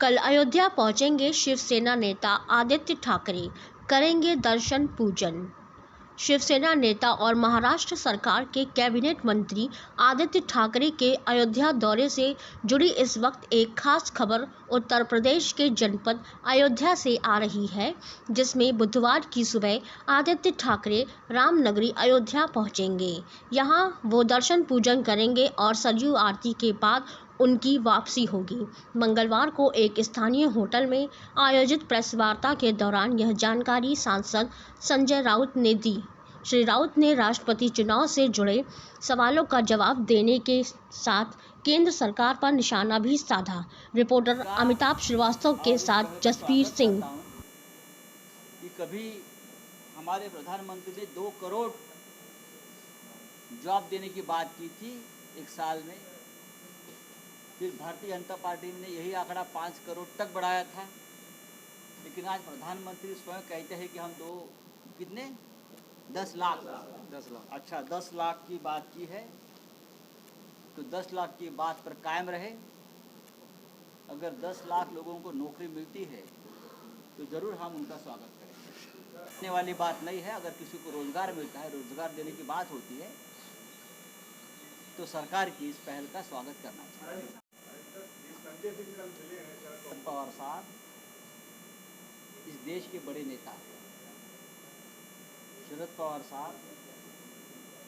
कल अयोध्या पहुंचेंगे शिवसेना नेता आदित्य ठाकरे, करेंगे दर्शन पूजन। शिवसेना नेता और महाराष्ट्र सरकार के कैबिनेट मंत्री आदित्य ठाकरे के अयोध्या दौरे से जुड़ी इस वक्त एक खास खबर उत्तर प्रदेश के जनपद अयोध्या से आ रही है, जिसमें बुधवार की सुबह आदित्य ठाकरे रामनगरी अयोध्या पहुंचेंगे। यहां वो दर्शन पूजन करेंगे और सरयू आरती के बाद उनकी वापसी होगी। मंगलवार को एक स्थानीय होटल में आयोजित प्रेस वार्ता के दौरान यह जानकारी सांसद संजय राउत ने दी। श्री राउत ने राष्ट्रपति चुनाव से जुड़े सवालों का जवाब देने के साथ केंद्र सरकार पर निशाना भी साधा। रिपोर्टर अमिताभ श्रीवास्तव के साथ जसबीर सिंह। कि कभी हमारे प्रधानमंत्री ने 2 करोड़ जॉब देने की बात की थी एक साल में, फिर भारतीय जनता पार्टी ने यही आंकड़ा 5 करोड़ तक बढ़ाया था। लेकिन आज प्रधानमंत्री स्वयं कहते हैं कि हम कितने 10 लाख अच्छा 10 लाख की बात की है, तो 10 लाख की बात पर कायम रहे। अगर 10 लाख लोगों को नौकरी मिलती है तो ज़रूर हम उनका स्वागत करेंगे। करने वाली बात नहीं है। अगर किसी को रोज़गार मिलता है, रोज़गार देने की बात होती है, तो सरकार की इस पहल का स्वागत करना चाहिए। शरद पवार साहब इस देश के बड़े नेता हैं। शरद पवार साहब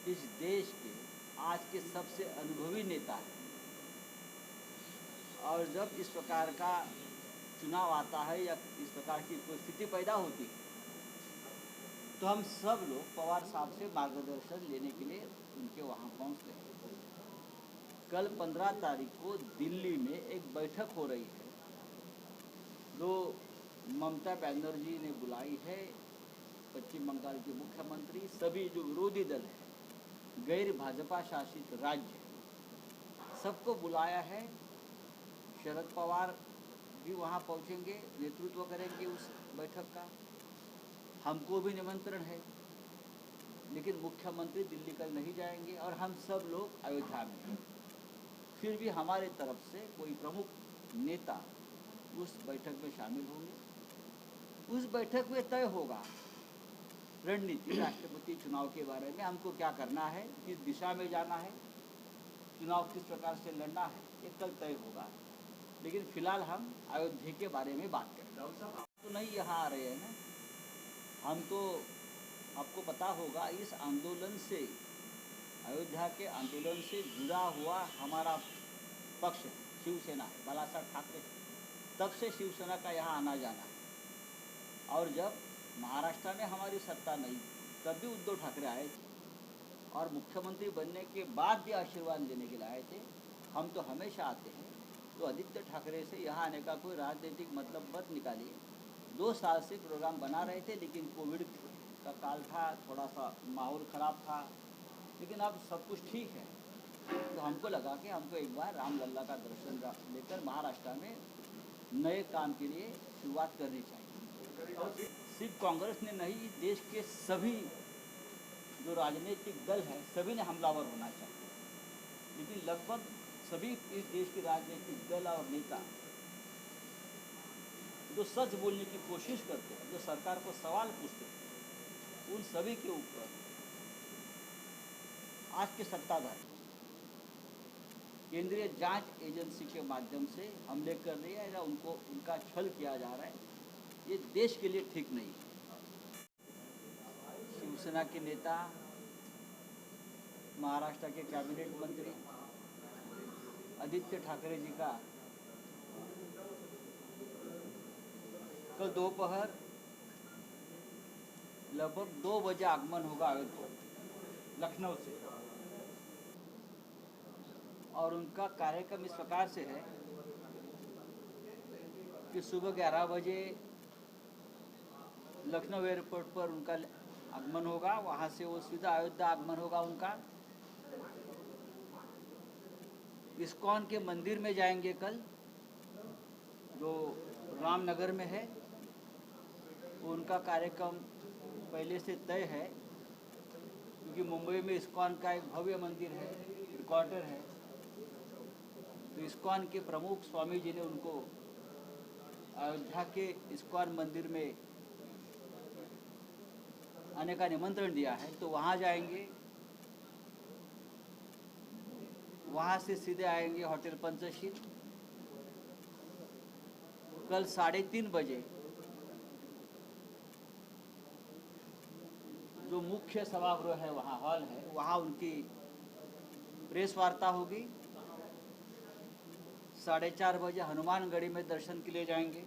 इस देश के आज के सबसे अनुभवी नेता हैं। और जब इस प्रकार का चुनाव आता है या इस प्रकार की कोई स्थिति पैदा होती है, तो हम सब लोग पवार साहब से मार्गदर्शन लेने के लिए उनके वहाँ पहुँचते हैं। कल 15 तारीख को दिल्ली में एक बैठक हो रही है, जो ममता बनर्जी ने बुलाई है। पश्चिम बंगाल के मुख्यमंत्री, सभी जो विरोधी दल है, गैर भाजपा शासित राज्य, सबको बुलाया है। शरद पवार भी वहाँ पहुँचेंगे, नेतृत्व करेंगे उस बैठक का। हमको भी निमंत्रण है, लेकिन मुख्यमंत्री दिल्ली कल नहीं जाएंगे और हम सब लोग अयोध्या में हैं। फिर भी हमारे तरफ से कोई प्रमुख नेता उस बैठक में शामिल होंगे। उस बैठक में तय होगा रणनीति, राष्ट्रपति चुनाव के बारे में हमको क्या करना है, किस दिशा में जाना है, चुनाव किस प्रकार से लड़ना है, ये कल तय होगा। लेकिन फिलहाल हम अयोध्या के बारे में बात करें। तो नहीं यहाँ आ रहे हैं ना, हम तो आपको पता होगा इस आंदोलन से, अयोध्या के आंदोलन से जुड़ा हुआ हमारा पक्ष शिवसेना है, बाला साहब ठाकरे, तब से शिवसेना का यहाँ आना जाना है। और जब महाराष्ट्र में हमारी सत्ता नहीं तब भी उद्धव ठाकरे आए थे, और मुख्यमंत्री बनने के बाद भी आशीर्वाद लेने के लिए आए थे। हम तो हमेशा आते हैं। तो आदित्य ठाकरे से यहाँ आने का कोई राजनीतिक मतलब मत निकालिए। 2 साल से प्रोग्राम बना रहे थे, लेकिन कोविड का काल था, थोड़ा सा माहौल ख़राब था, लेकिन अब सब कुछ ठीक है। तो हमको लगा कि हमको एक बार रामलल्ला का दर्शन लेकर महाराष्ट्र में नए काम के लिए शुरुआत करनी चाहिए। सिर्फ कांग्रेस ने नहीं, देश के सभी जो राजनीतिक दल हैं, सभी ने हमलावर होना चाहिए। लेकिन लगभग सभी इस देश के राजनीतिक दल और नेता जो सच बोलने की कोशिश करते हैं, जो सरकार को सवाल पूछते हैं, उन सभी के ऊपर आज के सत्ताधारी केंद्रीय जांच एजेंसी के माध्यम से हमले कर रही है या उनका छल किया जा रहा है। ये देश के लिए ठीक नहीं है। शिवसेना के नेता, महाराष्ट्र के कैबिनेट मंत्री आदित्य ठाकरे जी का कल दोपहर लगभग 2 बजे आगमन होगा अयोध्या, लखनऊ से। और उनका कार्यक्रम इस प्रकार से है कि सुबह 11 बजे लखनऊ एयरपोर्ट पर उनका आगमन होगा, वहाँ से वो सीधा अयोध्या आगमन होगा उनका। इस्कॉन के मंदिर में जाएंगे कल, जो रामनगर में है। उनका कार्यक्रम पहले से तय है, क्योंकि मुंबई में इस्कॉन का एक भव्य मंदिर है, हेडक्वार्टर है। तो इस्कॉन के प्रमुख स्वामी जी ने उनको अयोध्या के इस्कॉन मंदिर में आने का निमंत्रण दिया है, तो वहाँ जाएंगे। वहाँ से सीधे आएंगे होटल पंचशील। कल 3:30 बजे जो मुख्य सभागृह है, वहाँ हॉल है, वहाँ उनकी प्रेस वार्ता होगी। 4:30 बजे हनुमानगढ़ी में दर्शन के लिए जाएंगे।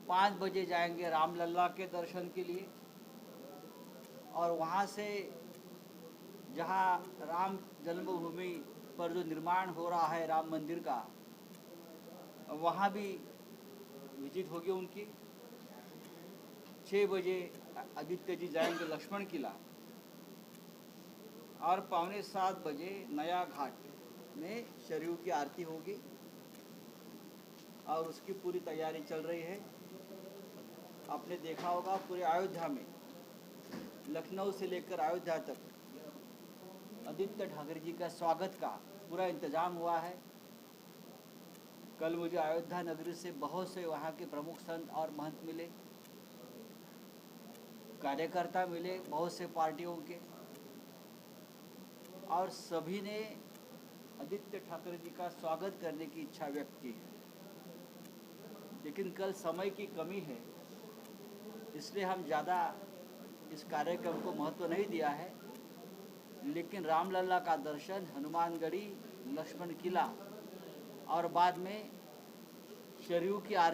5 बजे जाएंगे रामलला के दर्शन के लिए, और वहाँ से जहाँ राम जन्मभूमि पर जो निर्माण हो रहा है राम मंदिर का, वहाँ भी विजिट होगी उनकी। 6 बजे आदित्य जी जाएंगे लक्ष्मण किला, और 6:45 बजे नया घाट में सरयू की आरती होगी, और उसकी पूरी तैयारी चल रही है। आपने देखा होगा पूरे अयोध्या में, लखनऊ से लेकर अयोध्या तक आदित्य ठाकरे जी का स्वागत का पूरा इंतजाम हुआ है। कल मुझे अयोध्या नगरी से बहुत से वहाँ के प्रमुख संत और महंत मिले, कार्यकर्ता मिले बहुत से पार्टियों के, और सभी ने आदित्य ठाकरे जी का स्वागत करने की इच्छा व्यक्त की है। लेकिन कल समय की कमी है, इसलिए हम ज़्यादा इस कार्यक्रम को महत्व नहीं दिया है। लेकिन रामलला का दर्शन, हनुमानगढ़ी, लक्ष्मण किला और बाद में सरयू की आरती